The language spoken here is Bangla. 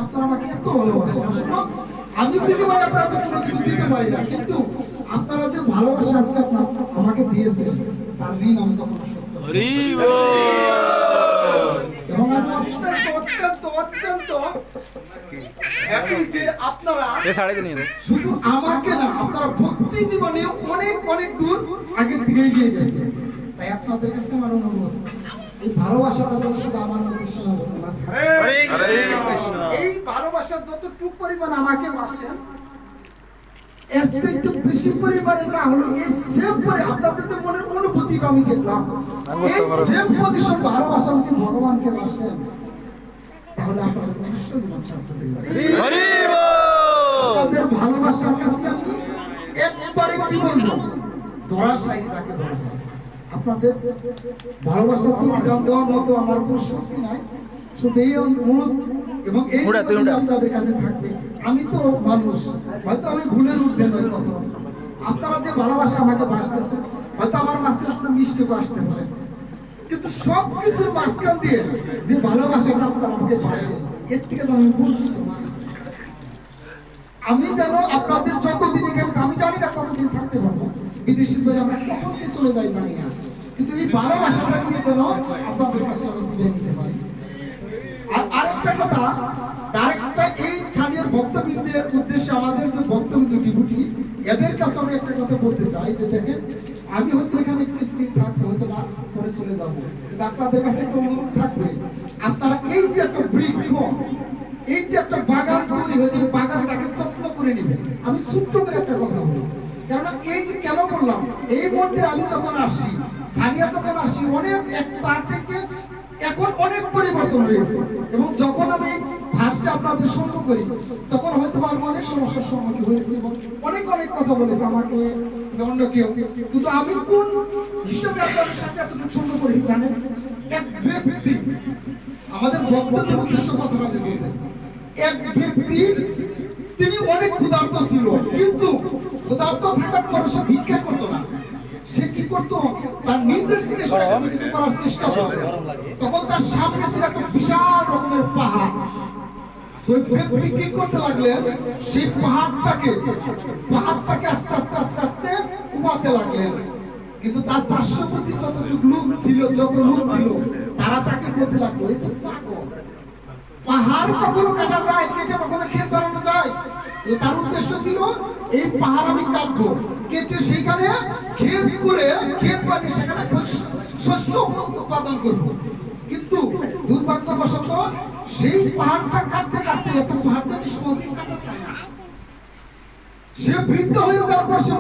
আপনারা আমাকে এত ভালোবাসেন। আসলে আমি বিনিময়ে আপনাদের কোনো কিছু দিতে পারি না, কিন্তু আপনারা যে ভালোবাসা আজকে আপনারা আমাকে দিয়েছেন তার ঋণ আমি কখনো শোধ করতে পারবো না। এবং আমি অত্যন্ত অত্যন্ত অত্যন্ত হ্যাপি যে আপনারা শুধু আমাকে না, আপনারা ভক্তি জীবনে অনেক অনেক দূর আগে থেকে এগিয়ে গেছে। তাই আপনাদের কাছে আমার অনুরোধ, এই ভালোবাসাটা যেন শুধু আমার মধ্যে সীমাবদ্ধ না থাকে। এই ভালোবাসার যতটুকু পরিমাণ আমাকে বাসেন, এর চাইতে বেশি পরিমাণে না হলো এই সেম পরে আপনাদের যে মনের অনুভূতিটা আমি দেখলাম, এই সেম পজিশন ভালোবাসা যদি ভগবানকে বাসেন, তাহলে আপনাদের অবশ্যই জীবন সার্থক হয়ে যাবে। আপনাদের ভালোবাসার কাছে আমি একবারে কি বলবো, ধরাশায়ী যাকে বলা হয়। আপনাদের ভালোবাসার প্রতিদান দেওয়ার মতো আমার কোনো শক্তি নাই, শুধু এই অনুরোধ এবং এই আপনাদের কাছে থাকবে। আমি তো মানুষ, হয়তো আমি ভুলের ঊর্ধ্বে নই কখনো। আপনারা যে ভালোবাসা আমাকে বাসতেছেন, হয়তো আমার মাঝখানে আপনার মিষ্টিও আসতে পারে, কিন্তু সব কিছুর মাঝখান দিয়ে যে ভালোবাসাটা আপনারা আমাকে বাসেন, এর থেকে তো আমি বঞ্চিত না। আমি যেন আপনাদের যতদিন এখানে, আমি জানি না কতদিন থাকতে পারবো, বিদেশের বাইরে আমরা কখন চলে যাই জানি না, কিন্তু এই ভালোবাসাটা নিয়ে যেন আপনাদের কাছে আমি বিদায় নিতে পারি। আর আরেকটা কথা, আরেকটা এই স্থানীয় ভক্তবৃন্দের উদ্দেশ্যে আমাদের যে ভক্তবৃন্দ ডিভোটি, এদের কাছে আমি একটা কথা বলতে চাই যে দেখেন, আমি হয়তো এখানে কিছুদিন থাকবো, হয়তো না পরে চলে যাবো, কিন্তু আপনাদের কাছে একটা অনুরোধ থাকবে, আপনারা এই যে একটা বৃক্ষ, এই যে একটা বাগান তৈরি হয়েছে, বাগানটাকে যত্ন করে নেবেন। আমি ছোট্ট করে একটা কথা বলি, কেননা এই যে কেন বললাম, এই মন্দিরে আমি যখন আসি, সানিয়া যখন আসি, অনেক তার থেকে এখন অনেক পরিবর্তন হয়েছে। এবং যখন আমি ভাষটা আপনাদের সঙ্গ করি, তখন হয়তো আমি অনেক সমস্যার সম্মুখীন হয়েছি এবং অনেক অনেক কথা বলেছে আমাকে অন্য কেউ, কিন্তু আমি কোন হিসাবে আপনাদের সাথে এতটুকু সঙ্গ করি জানেন? এক ব্যক্তি, আমাদের ভক্তদের উদ্দেশ্য কথাটা আমি বলতেছি, এক ব্যক্তি তিনি অনেক ক্ষুধার্ত ছিল, কিন্তু ক্ষুধার্ত থাকার পর সে ভিক্ষা করতো না। সে কি করতো? তার নিজের চেষ্টা করে কিছু করার চেষ্টা করতো। তখন তার সামনে ছিল একটা বিশাল রকমের পাহাড়। ওই ব্যক্তি কি করতে লাগলেন? সেই পাহাড়টাকে আস্তে আস্তে আস্তে আস্তে কুমাতে লাগলেন। কিন্তু তার পার্শ্ববর্তী যত লোক ছিল তারা তাকে বলতে লাগলো, এই তো পাগল, পাহাড় কখনো কাটা যায়, কেটে কখনো ক্ষেত বানানো যায়? তার উদ্দেশ্য ছিল এই পাহাড় আমি কাটবো, কেটে সেইখানে ক্ষেত বানিয়ে সেখানে শস্য উৎপাদন করবো। কিন্তু দুর্ভাগ্যবশত সেই পাহাড়টা কাটতে এত পাহাড়টা সহজে কাটা যায় না। সে বৃদ্ধ হয়ে যাওয়ার পর সে